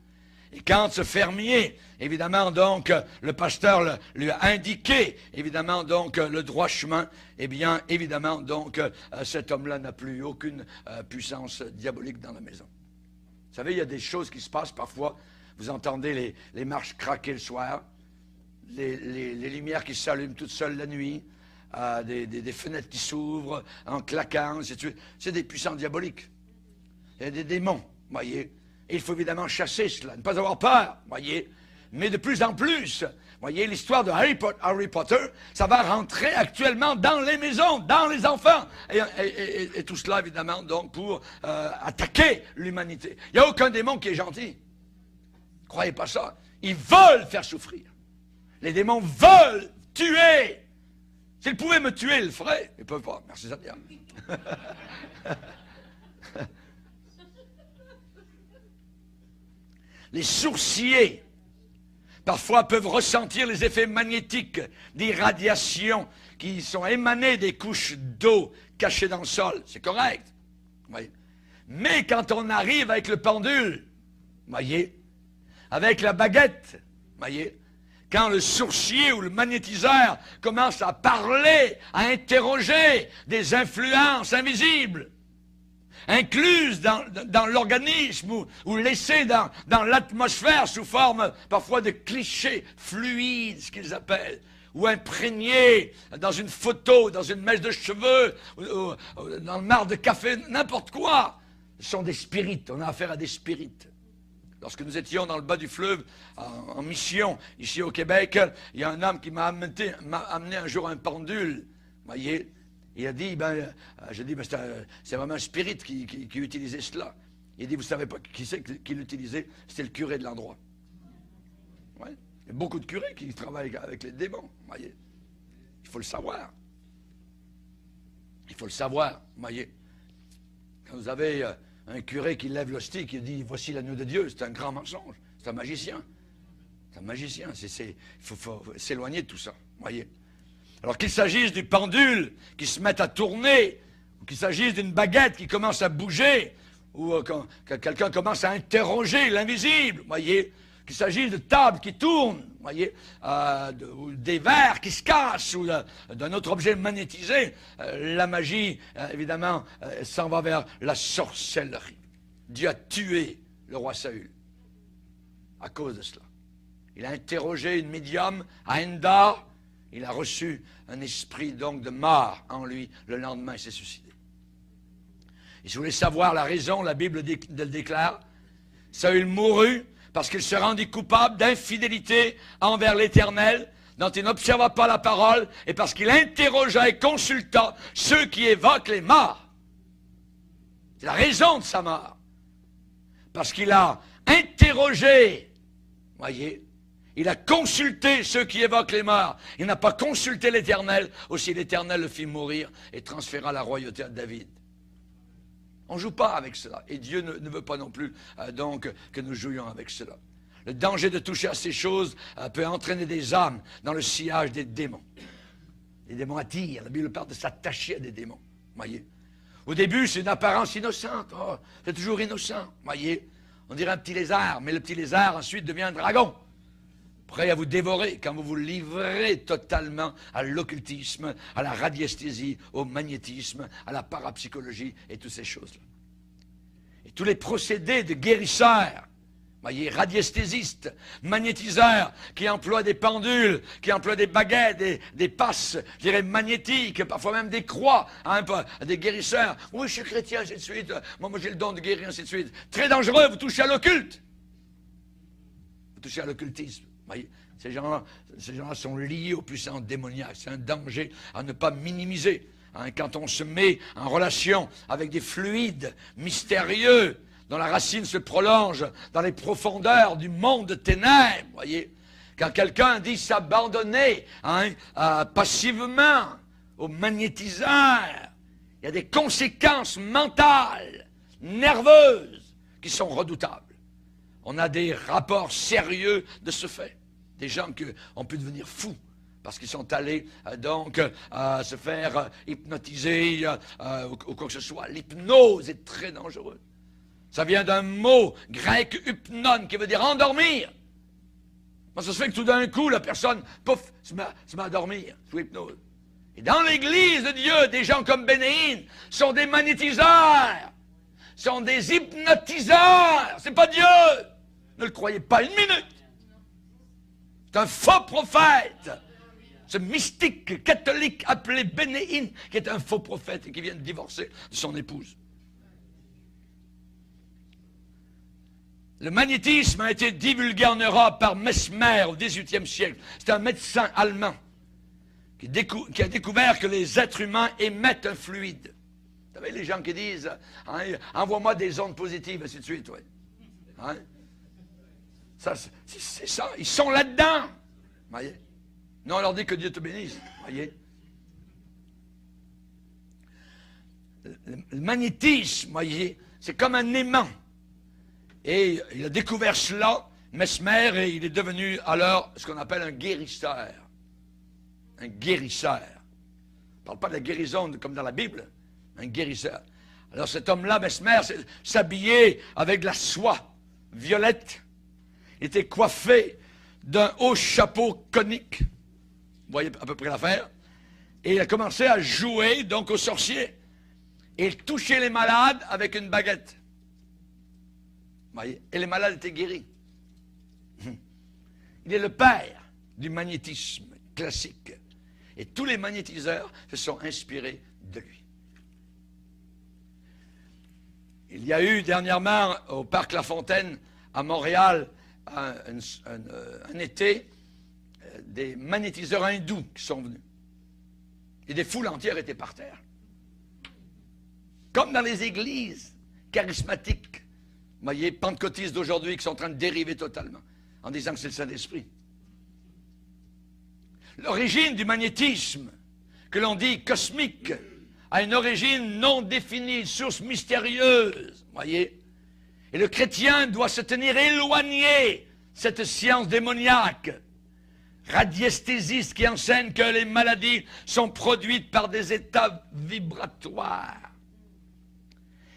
Et quand ce fermier, évidemment, donc, le pasteur lui a indiqué, évidemment, donc, le droit chemin, eh bien, évidemment, donc, cet homme-là n'a plus aucune puissance diabolique dans la maison. Vous savez, il y a des choses qui se passent parfois. Vous entendez les marches craquer le soir, les lumières qui s'allument toutes seules la nuit, des fenêtres qui s'ouvrent en claquant, c'est des puissants diaboliques. Il y a des démons, voyez. Et il faut évidemment chasser cela, ne pas avoir peur, voyez. Mais de plus en plus, voyez, l'histoire de Harry Potter, ça va rentrer actuellement dans les maisons, dans les enfants. Et tout cela, évidemment, donc, pour attaquer l'humanité. Il n'y a aucun démon qui est gentil. Ne croyez pas ça. Ils veulent faire souffrir. Les démons veulent tuer. S'ils pouvaient me tuer, ils le feraient. Ils ne peuvent pas. Merci, Seigneur. Les sourciers, parfois, peuvent ressentir les effets magnétiques des radiations qui sont émanées des couches d'eau cachées dans le sol. C'est correct. Voyez. Mais quand on arrive avec le pendule, voyez, avec la baguette, voyez, quand le sourcier ou le magnétiseur commence à parler, à interroger des influences invisibles, incluses dans l'organisme ou laissées dans l'atmosphère sous forme parfois de clichés fluides, ce qu'ils appellent, ou imprégnés dans une photo, dans une mèche de cheveux, ou dans le marc de café, n'importe quoi. Ce sont des spirites, on a affaire à des spirites. Lorsque nous étions dans le bas du fleuve, en mission, ici au Québec, il y a un homme qui m'a amené un jour un pendule, voyez. Il a dit, j'ai dit, c'est vraiment un spirit qui utilisait cela. Il dit, vous ne savez pas qui c'est qui l'utilisait? C'était le curé de l'endroit. Ouais. Il y a beaucoup de curés qui travaillent avec les démons, voyez. Il faut le savoir. Il faut le savoir, voyez. Quand vous avez un curé qui lève l'hostie, qui dit, voici l'agneau de Dieu, c'est un grand mensonge. C'est un magicien. C'est un magicien. Il faut s'éloigner de tout ça, voyez. Alors qu'il s'agisse du pendule qui se met à tourner, ou qu'il s'agisse d'une baguette qui commence à bouger, ou quand quelqu'un commence à interroger l'invisible, voyez, qu'il s'agisse de tables qui tournent, voyez, ou des verres qui se cassent, ou d'un autre objet magnétisé, la magie, évidemment, s'en va vers la sorcellerie. Dieu a tué le roi Saül à cause de cela. Il a interrogé une médium à Endor. Il a reçu un esprit donc de mort en lui. Le lendemain, il s'est suicidé. Et si vous voulez savoir la raison, la Bible le déclare. Saül mourut parce qu'il se rendit coupable d'infidélité envers l'Éternel, dont il n'observa pas la parole, et parce qu'il interrogea et consulta ceux qui évoquent les morts. C'est la raison de sa mort. Parce qu'il a interrogé, voyez, il a consulté ceux qui évoquent les morts. Il n'a pas consulté l'Éternel. Aussi l'Éternel le fit mourir et transféra la royauté à David. On ne joue pas avec cela. Et Dieu ne veut pas non plus donc que nous jouions avec cela. Le danger de toucher à ces choses peut entraîner des âmes dans le sillage des démons. Les démons attirent. La Bible parle de s'attacher à des démons. Voyez. Au début, c'est une apparence innocente. Oh, c'est toujours innocent. Voyez. On dirait un petit lézard. Mais le petit lézard ensuite devient un dragon. Prêt à vous dévorer quand vous vous livrez totalement à l'occultisme, à la radiesthésie, au magnétisme, à la parapsychologie et toutes ces choses-là. Et tous les procédés de guérisseurs, voyez, radiesthésistes, magnétiseurs, qui emploient des pendules, qui emploient des baguettes, des passes, je dirais, magnétiques, parfois même des croix, hein, des guérisseurs. Oui, je suis chrétien, ainsi de suite. Moi j'ai le don de guérir, ainsi de suite. Très dangereux, vous touchez à l'occulte. Vous touchez à l'occultisme. Voyez, ces gens-là sont liés aux puissances démoniaques. C'est un danger à ne pas minimiser. Hein, quand on se met en relation avec des fluides mystérieux, dont la racine se prolonge dans les profondeurs du monde de ténèbres, voyez. Quand quelqu'un dit s'abandonner passivement au magnétiseur, il y a des conséquences mentales, nerveuses, qui sont redoutables. On a des rapports sérieux de ce fait. Des gens qui ont pu devenir fous parce qu'ils sont allés se faire hypnotiser ou quoi que ce soit. L'hypnose est très dangereuse. Ça vient d'un mot grec hypnon qui veut dire endormir. Ça se fait que tout d'un coup, la personne, pouf, se met à dormir sous hypnose. Et dans l'Église de Dieu, des gens comme Bénéine sont des magnétiseurs, sont des hypnotiseurs. C'est pas Dieu. Ne le croyez pas une minute. C'est un faux prophète. Ce mystique catholique appelé Bénéine, qui est un faux prophète et qui vient de divorcer de son épouse. Le magnétisme a été divulgué en Europe par Mesmer au XVIIIe siècle. C'est un médecin allemand qui a découvert que les êtres humains émettent un fluide. Vous savez, les gens qui disent envoie-moi des ondes positives, ainsi de suite. Ouais. Hein? C'est ça, ils sont là-dedans. Voyez? Non, on leur dit que Dieu te bénisse. Voyez? Le magnétisme, voyez, c'est comme un aimant. Et il a découvert cela, Mesmer, et il est devenu alors ce qu'on appelle un guérisseur. Un guérisseur. On ne parle pas de la guérison comme dans la Bible. Un guérisseur. Alors cet homme-là, Mesmer, s'habillait avec de la soie violette. Il était coiffé d'un haut chapeau conique. Vous voyez à peu près l'affaire. Et il a commencé à jouer donc aux sorciers. Et il touchait les malades avec une baguette. Voyez? Et les malades étaient guéris. Il est le père du magnétisme classique. Et tous les magnétiseurs se sont inspirés de lui. Il y a eu dernièrement au Parc La Fontaine à Montréal un été des magnétiseurs hindous qui sont venus. Et des foules entières étaient par terre. Comme dans les églises charismatiques. Vous voyez, pentecôtistes d'aujourd'hui qui sont en train de dériver totalement, en disant que c'est le Saint-Esprit. L'origine du magnétisme, que l'on dit cosmique, a une origine non définie, source mystérieuse. Voyez. Et le chrétien doit se tenir éloigné de cette science démoniaque, radiesthésiste qui enseigne que les maladies sont produites par des états vibratoires.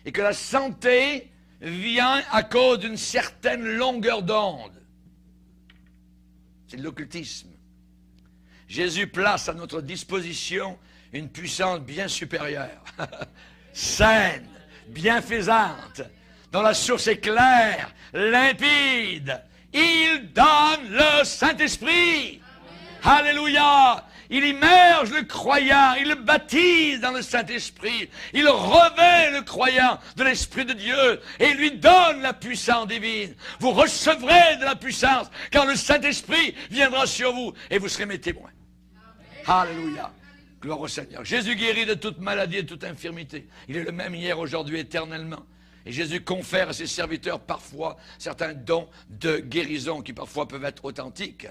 Et que la santé vient à cause d'une certaine longueur d'onde. C'est de l'occultisme. Jésus place à notre disposition une puissance bien supérieure, saine, bienfaisante, dont la source est claire, limpide. Il donne le Saint-Esprit. Alléluia. Il immerge le croyant, il le baptise dans le Saint-Esprit, il revêt le croyant de l'Esprit de Dieu et lui donne la puissance divine. Vous recevrez de la puissance quand le Saint-Esprit viendra sur vous et vous serez mes témoins. Alléluia. Gloire au Seigneur. Jésus guérit de toute maladie et de toute infirmité. Il est le même hier, aujourd'hui, éternellement. Et Jésus confère à ses serviteurs parfois certains dons de guérison qui parfois peuvent être authentiques.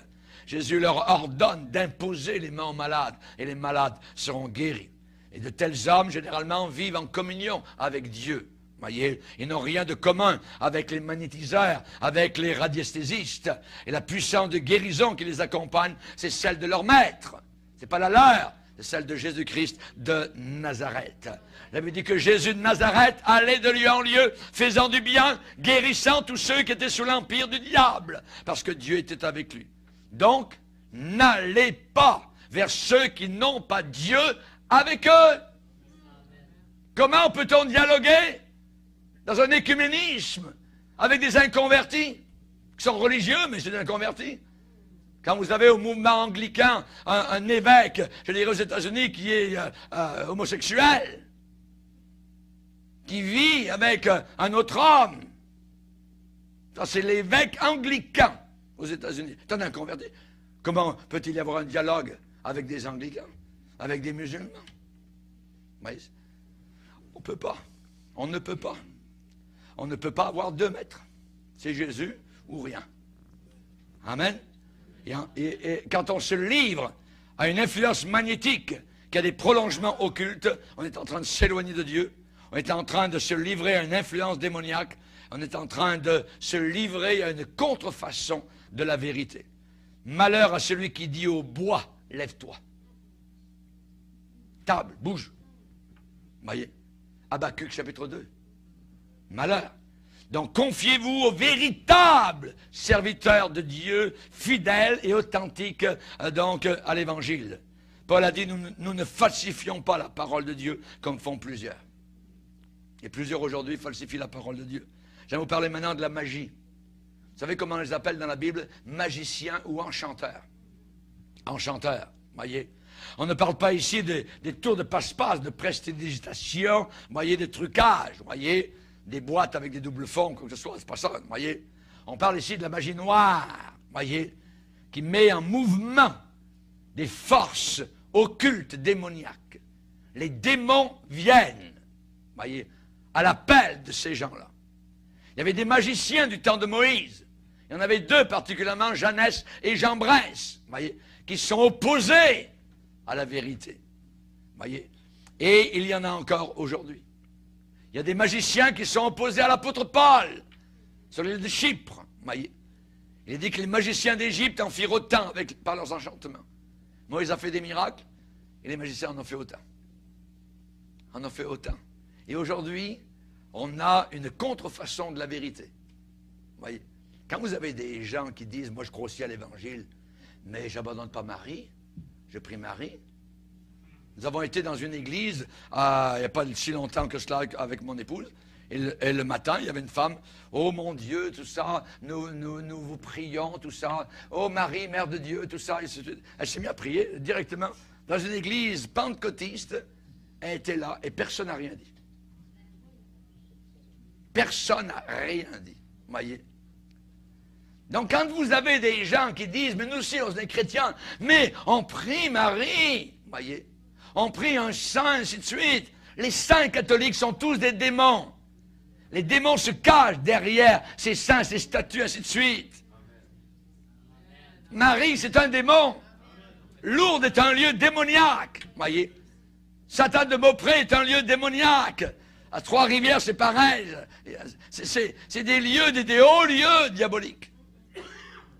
Jésus leur ordonne d'imposer les mains aux malades et les malades seront guéris. Et de tels hommes, généralement, vivent en communion avec Dieu. Voyez, ils n'ont rien de commun avec les magnétiseurs, avec les radiesthésistes. Et la puissance de guérison qui les accompagne, c'est celle de leur maître. Ce n'est pas la leur, c'est celle de Jésus-Christ de Nazareth. La Bible dit que Jésus de Nazareth allait de lieu en lieu, faisant du bien, guérissant tous ceux qui étaient sous l'empire du diable, parce que Dieu était avec lui. Donc, n'allez pas vers ceux qui n'ont pas Dieu avec eux. Comment peut-on dialoguer dans un écuménisme avec des inconvertis qui sont religieux, mais c'est des inconvertis? Quand vous avez au mouvement anglican un évêque, je dirais aux États-Unis, qui est homosexuel, qui vit avec un autre homme, ça c'est l'évêque anglican aux États-Unis. C'est un inconverti. Comment peut-il y avoir un dialogue avec des anglicans, avec des musulmans? Mais on ne peut pas. On ne peut pas. on ne peut pas avoir 2 maîtres. C'est Jésus ou rien. Amen. Et quand on se livre à une influence magnétique qui a des prolongements occultes, on est en train de s'éloigner de Dieu. On est en train de se livrer à une influence démoniaque. On est en train de se livrer à une contrefaçon de la vérité. Malheur à celui qui dit au bois, lève-toi. Table, bouge. Vous voyez? Habakkuk chapitre 2. Malheur. Donc confiez-vous au véritable serviteur de Dieu, fidèle et authentique donc à l'évangile. Paul a dit, nous ne falsifions pas la parole de Dieu comme font plusieurs. Et plusieurs aujourd'hui falsifient la parole de Dieu. Je vais vous parler maintenant de la magie. Vous savez comment on les appelle dans la Bible? Magiciens ou enchanteurs. Enchanteurs, voyez. On ne parle pas ici des tours de passe-passe, de prestidigitation, voyez, des trucages, voyez, des boîtes avec des doubles fonds, quoi que ce soit, c'est pas ça, voyez. On parle ici de la magie noire, voyez, qui met en mouvement des forces occultes démoniaques. Les démons viennent, voyez, à l'appel de ces gens-là. Il y avait des magiciens du temps de Moïse. Il y en avait 2 particulièrement, Jeannès et Jambres, voyez, qui sont opposés à la vérité. Voyez? Et il y en a encore aujourd'hui. Il y a des magiciens qui sont opposés à l'apôtre Paul, sur l'île de Chypre. Voyez? Il est dit que les magiciens d'Égypte en firent autant par leurs enchantements. Moïse a fait des miracles, et les magiciens en ont fait autant. En ont fait autant. Et aujourd'hui, on a une contrefaçon de la vérité. Voyez? Quand vous avez des gens qui disent, moi je crois aussi à l'évangile, mais j'abandonne pas Marie, je prie Marie. Nous avons été dans une église, il n'y a pas si longtemps que cela, avec mon épouse, et le matin, il y avait une femme, oh mon Dieu, tout ça, nous vous prions, tout ça, oh Marie, Mère de Dieu, tout ça. Elle s'est mise à prier directement dans une église pentecôtiste. Elle était là et personne n'a rien dit. Personne n'a rien dit. Voyez? Donc, quand vous avez des gens qui disent, mais nous aussi, on est chrétiens, mais on prie Marie, voyez, on prie un saint, ainsi de suite. Les saints catholiques sont tous des démons. Les démons se cachent derrière ces saints, ces statues, ainsi de suite. Marie, c'est un démon. Lourdes est un lieu démoniaque, voyez. Satan de Beaupré est un lieu démoniaque. À Trois-Rivières, c'est pareil. C'est des lieux, des hauts lieux diaboliques.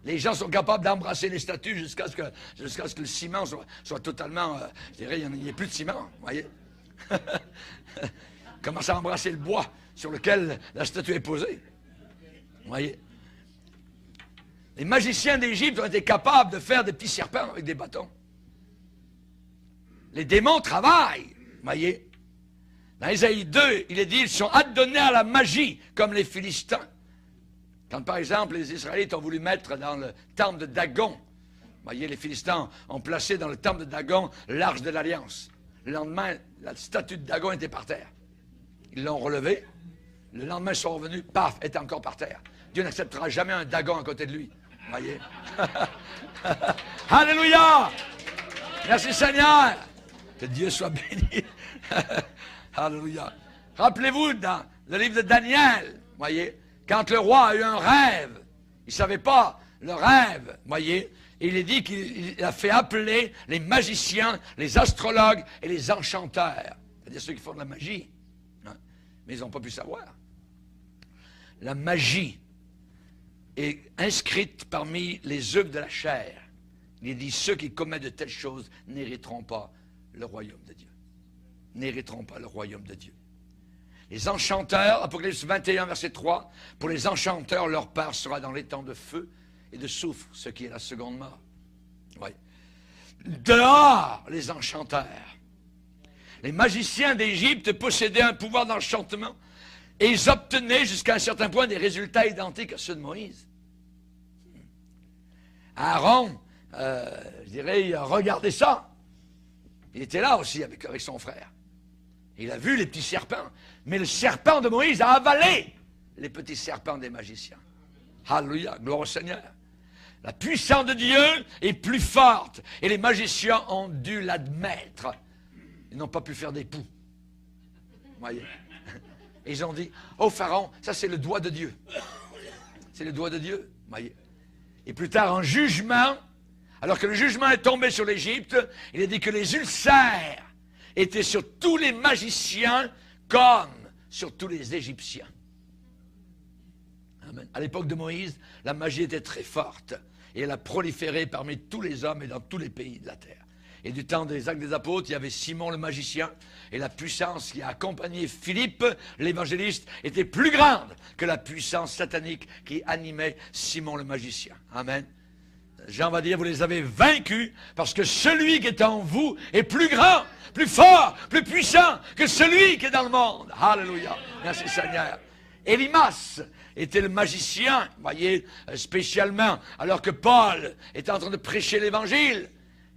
Les gens sont capables d'embrasser les statues jusqu'à ce que le ciment soit totalement... je dirais, il n'y ait plus de ciment, vous voyez. Commence à embrasser le bois sur lequel la statue est posée. Vous voyez. Les magiciens d'Égypte ont été capables de faire des petits serpents avec des bâtons. Les démons travaillent, vous voyez. Dans Ésaïe 2, il est dit, ils sont adonnés à la magie, comme les Philistins. Quand, par exemple, les Israélites ont voulu mettre dans le temple de Dagon, vous voyez, les Philistins ont placé dans le temple de Dagon l'arche de l'Alliance. Le lendemain, la statue de Dagon était par terre. Ils l'ont relevée. Le lendemain, ils sont revenus, paf, elle était encore par terre. Dieu n'acceptera jamais un Dagon à côté de lui. Vous voyez? Alléluia! Merci Seigneur! Que Dieu soit béni. Alléluia. Rappelez-vous, dans le livre de Daniel, vous voyez, quand le roi a eu un rêve, il ne savait pas le rêve, voyez, et il est dit qu'il a fait appeler les magiciens, les astrologues et les enchanteurs, c'est-à-dire ceux qui font de la magie, hein, mais ils n'ont pas pu savoir. La magie est inscrite parmi les œuvres de la chair. Il est dit, ceux qui commettent de telles choses n'hériteront pas le royaume de Dieu. N'hériteront pas le royaume de Dieu. Les enchanteurs, Apocalypse 21, verset 3, pour les enchanteurs, leur part sera dans les temps de feu et de soufre, ce qui est la seconde mort. Oui. Dehors, les enchanteurs. Les magiciens d'Égypte possédaient un pouvoir d'enchantement et ils obtenaient jusqu'à un certain point des résultats identiques à ceux de Moïse. Aaron, je dirais, il a regardé ça. Il était là aussi avec son frère. Il a vu les petits serpents. Mais le serpent de Moïse a avalé les petits serpents des magiciens. Alléluia, gloire au Seigneur. La puissance de Dieu est plus forte. Et les magiciens ont dû l'admettre. Ils n'ont pas pu faire des poux. Voyez. Et ils ont dit, oh Pharaon, ça c'est le doigt de Dieu. C'est le doigt de Dieu. Voyez. Et plus tard, en jugement, alors que le jugement est tombé sur l'Égypte, il a dit que les ulcères étaient sur tous les magiciens comme sur tous les Égyptiens. Amen. À l'époque de Moïse, la magie était très forte et elle a proliféré parmi tous les hommes et dans tous les pays de la terre. Et du temps des Actes des Apôtres, il y avait Simon le magicien, et la puissance qui a accompagné Philippe, l'évangéliste, était plus grande que la puissance satanique qui animait Simon le magicien. Amen. Jean va dire, vous les avez vaincus, parce que celui qui est en vous est plus grand, plus fort, plus puissant que celui qui est dans le monde. Alléluia. Merci Seigneur. Élimas était le magicien, voyez, spécialement, alors que Paul était en train de prêcher l'évangile.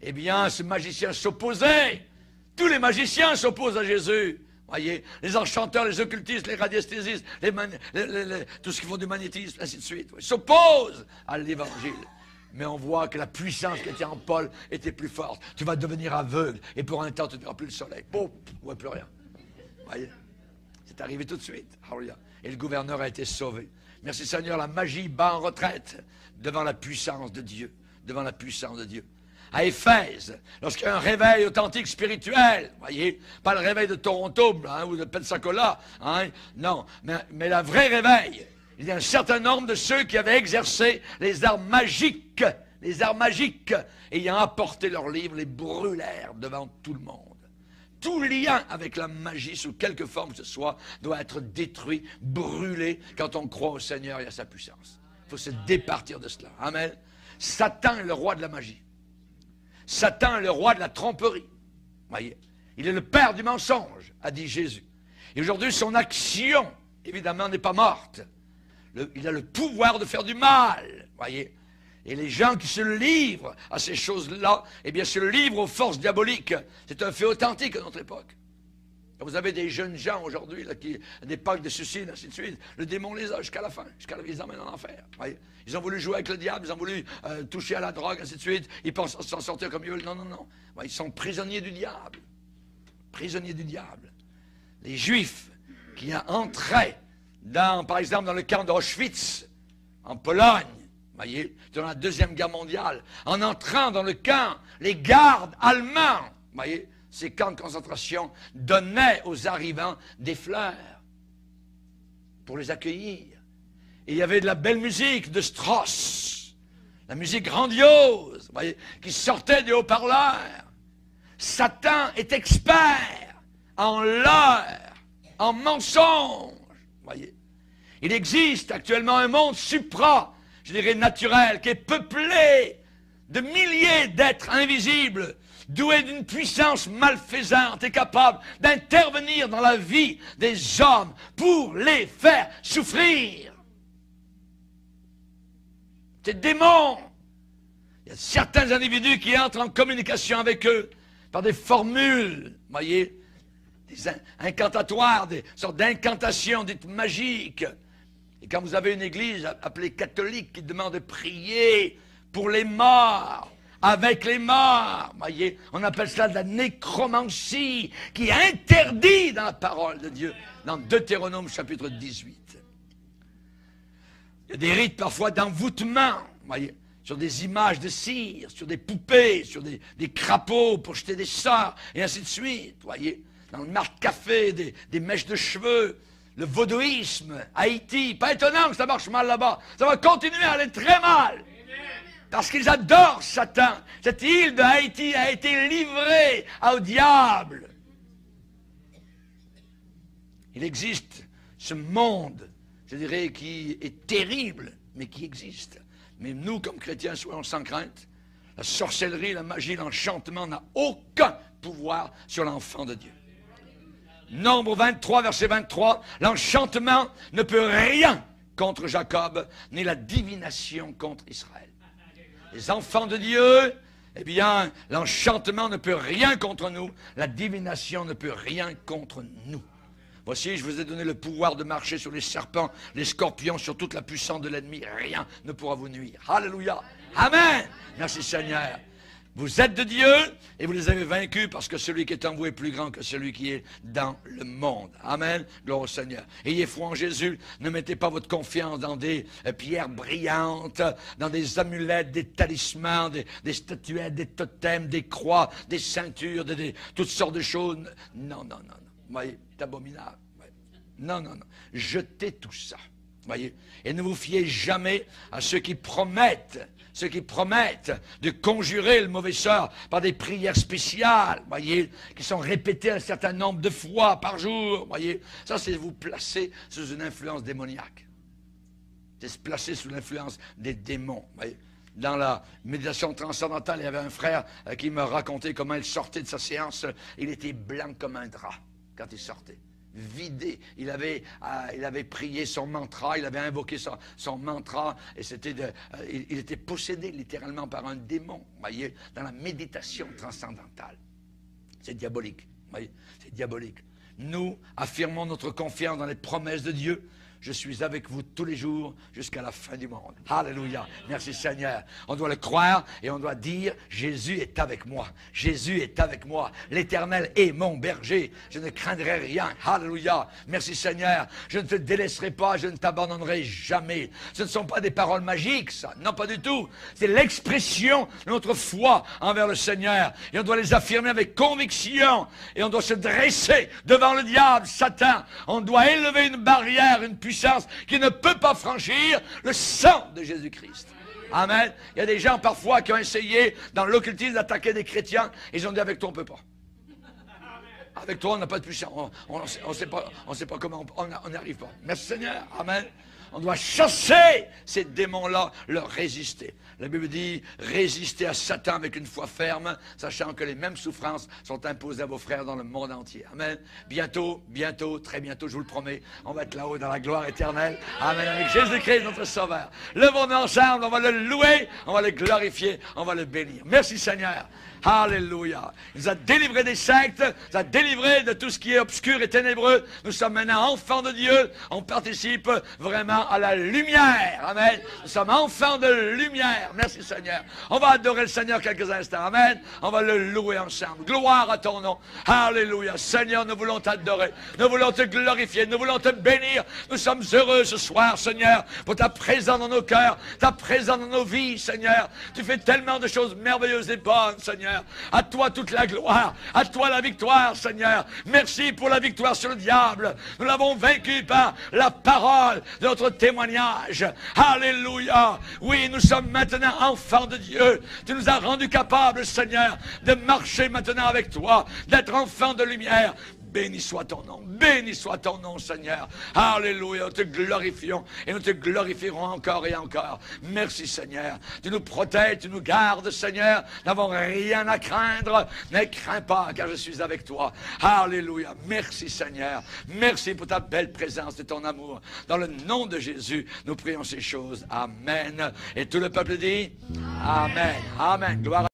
Eh bien, ce magicien s'opposait. Tous les magiciens s'opposent à Jésus. Voyez, les enchanteurs, les occultistes, les radiesthésistes, tout ce qui font du magnétisme, ainsi de suite. Ils s'opposent à l'évangile. Mais on voit que la puissance qui était en Paul était plus forte. Tu vas devenir aveugle et pour un temps, tu ne verras plus le soleil. Boum, tu ne vois plus rien. Voyez, c'est arrivé tout de suite. Alléluia. Et le gouverneur a été sauvé. Merci Seigneur, la magie bat en retraite devant la puissance de Dieu. Devant la puissance de Dieu. À Éphèse, lorsqu'il y a un réveil authentique spirituel, voyez, pas le réveil de Toronto ou de Pensacola, non, mais le vrai réveil, il y a un certain nombre de ceux qui avaient exercé les arts magiques, ayant apporté leurs livres, les brûlèrent devant tout le monde. Tout lien avec la magie, sous quelque forme que ce soit, doit être détruit, brûlé, quand on croit au Seigneur et à sa puissance. Il faut se départir de cela. Amen. Satan est le roi de la magie. Satan est le roi de la tromperie. Voyez, il est le père du mensonge, a dit Jésus. Et aujourd'hui, son action, évidemment, n'est pas morte. Il a le pouvoir de faire du mal. Voyez. Et les gens qui se livrent à ces choses-là, eh bien, se livrent aux forces diaboliques. C'est un fait authentique à notre époque. Vous avez des jeunes gens aujourd'hui, des pactes de suicide, ainsi de suite. Le démon les a jusqu'à la fin, ils les emmènent en enfer. Voyez. Ils ont voulu jouer avec le diable, ils ont voulu toucher à la drogue, ainsi de suite. Ils pensent s'en sortir comme ils veulent. Non, non, non. Ils sont prisonniers du diable. Prisonniers du diable. Les Juifs qui entraient, par exemple, dans le camp d'Auschwitz, en Pologne, voyez, durant la Deuxième Guerre mondiale, en entrant dans le camp, les gardes allemands, voyez, ces camps de concentration donnaient aux arrivants des fleurs pour les accueillir. Et il y avait de la belle musique de Strauss, la musique grandiose, voyez, qui sortait des haut-parleurs. Satan est expert en leurre, en mensonge. Voyez. Il existe actuellement un monde je dirais naturel, qui est peuplé de milliers d'êtres invisibles, doués d'une puissance malfaisante et capable d'intervenir dans la vie des hommes pour les faire souffrir. Ces démons, il y a certains individus qui entrent en communication avec eux par des formules, voyez, des incantatoires, des sortes d'incantations dites magiques. Et quand vous avez une église appelée catholique qui demande de prier pour les morts, avec les morts, voyez, on appelle cela de la nécromancie, qui est interdit dans la parole de Dieu, dans Deutéronome chapitre 18. Il y a des rites parfois d'envoûtement, voyez, sur des images de cire, sur des poupées, sur des crapauds pour jeter des sorts, et ainsi de suite, voyez. Dans le marque-café, des mèches de cheveux, le vaudouisme, Haïti. Pas étonnant que ça marche mal là-bas. Ça va continuer à aller très mal. Parce qu'ils adorent Satan. Cette île de Haïti a été livrée au diable. Il existe ce monde, je dirais, qui est terrible, mais qui existe. Mais nous, comme chrétiens, soyons sans crainte. La sorcellerie, la magie, l'enchantement n'a aucun pouvoir sur l'enfant de Dieu. Nombre 23, verset 23, l'enchantement ne peut rien contre Jacob, ni la divination contre Israël. Les enfants de Dieu, eh bien, l'enchantement ne peut rien contre nous, la divination ne peut rien contre nous. Voici, je vous ai donné le pouvoir de marcher sur les serpents, les scorpions, sur toute la puissance de l'ennemi. Rien ne pourra vous nuire. Alléluia. Amen. Merci Seigneur. Vous êtes de Dieu et vous les avez vaincus parce que celui qui est en vous est plus grand que celui qui est dans le monde. Amen. Gloire au Seigneur. Ayez foi en Jésus. Ne mettez pas votre confiance dans des pierres brillantes, dans des amulettes, des talismans, des statuettes, des totems, des croix, des ceintures, toutes sortes de choses. Non, non, non, non. Vous voyez, c'est abominable. Non, non, non. Jetez tout ça. Voyez, et ne vous fiez jamais à ceux qui promettent de conjurer le mauvais sort par des prières spéciales, voyez, qui sont répétées un certain nombre de fois par jour, voyez. Ça, c'est vous placer sous une influence démoniaque. C'est se placer sous l'influence des démons, voyez. Dans la méditation transcendantale, il y avait un frère qui me racontait comment il sortait de sa séance. Il était blanc comme un drap quand il sortait. Vidé. Il avait prié son mantra, il avait invoqué son mantra, et il était possédé littéralement par un démon, voyez, dans la méditation transcendantale. C'est diabolique, voyez, c'est diabolique. Nous affirmons notre confiance dans les promesses de Dieu. Je suis avec vous tous les jours jusqu'à la fin du monde. Alléluia. Merci Seigneur. On doit le croire et on doit dire, Jésus est avec moi. Jésus est avec moi. L'Éternel est mon berger. Je ne craindrai rien. Alléluia. Merci Seigneur. Je ne te délaisserai pas. Je ne t'abandonnerai jamais. Ce ne sont pas des paroles magiques, ça. Non, pas du tout. C'est l'expression de notre foi envers le Seigneur. Et on doit les affirmer avec conviction. Et on doit se dresser devant le diable, Satan. On doit élever une barrière, une puissance qui ne peut pas franchir le sang de Jésus-Christ. Amen. Il y a des gens parfois qui ont essayé dans l'occultisme d'attaquer des chrétiens. Ils ont dit avec toi on ne peut pas. Avec toi on n'a pas de puissance. On ne sait pas comment on n'arrive pas. Merci Seigneur. Amen. On doit chasser ces démons-là, leur résister. La Bible dit, résistez à Satan avec une foi ferme, sachant que les mêmes souffrances sont imposées à vos frères dans le monde entier. Amen. Bientôt, bientôt, très bientôt, je vous le promets, on va être là-haut dans la gloire éternelle. Amen. Avec Jésus-Christ, notre Sauveur. Levons-nous ensemble, on va le louer, on va le glorifier, on va le bénir. Merci Seigneur. Alléluia. Il nous a délivrés des sectes, il nous a délivrés de tout ce qui est obscur et ténébreux. Nous sommes maintenant enfants de Dieu. On participe vraiment à la lumière. Amen. Nous sommes enfants de lumière. Merci Seigneur. On va adorer le Seigneur quelques instants. Amen. On va le louer ensemble. Gloire à ton nom. Alléluia. Seigneur, nous voulons t'adorer. Nous voulons te glorifier. Nous voulons te bénir. Nous sommes heureux ce soir, Seigneur, pour ta présence dans nos cœurs, ta présence dans nos vies, Seigneur. Tu fais tellement de choses merveilleuses et bonnes, Seigneur. À toi toute la gloire, à toi la victoire, Seigneur. Merci pour la victoire sur le diable. Nous l'avons vaincu par la parole de notre témoignage. Alléluia. Oui, nous sommes maintenant enfants de Dieu. Tu nous as rendus capables, Seigneur, de marcher maintenant avec toi, d'être enfants de lumière. Béni soit ton nom, Seigneur. Alléluia, nous te glorifions et nous te glorifierons encore et encore. Merci, Seigneur. Tu nous protèges, tu nous gardes, Seigneur. Nous n'avons rien à craindre. Ne crains pas, car je suis avec toi. Alléluia. Merci, Seigneur. Merci pour ta belle présence et ton amour. Dans le nom de Jésus, nous prions ces choses. Amen. Et tout le peuple dit Amen. Amen. Gloire à